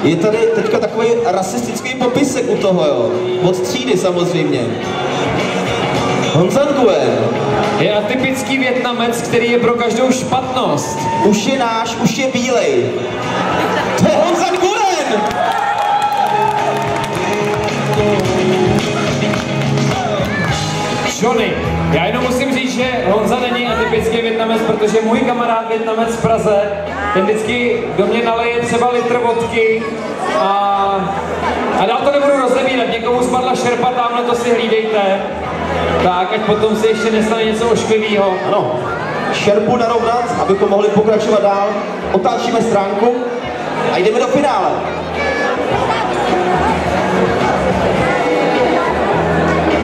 Je tady teďka takový rasistický popisek u toho, jo. Od třídy samozřejmě. Honza Nguyen. Je atypický Vietnamec, který je pro každou špatnost. Už je náš, už je bílej. To je Honza Nguyen! Johnny. Já jenom musím říct, že Honza není atypický Vietnamec, protože můj kamarád Vietnamec v Praze, ten vždycky do mě naleje třeba litr vodky a dál to nebudu rozebírat. Někomu spadla šerpa, tamhle to si hlídejte. Tak, ať potom se ještě nestane něco ošklivého. Ano, šerpu narovnat, abychom mohli pokračovat dál. Otáčíme stránku a jdeme do finále.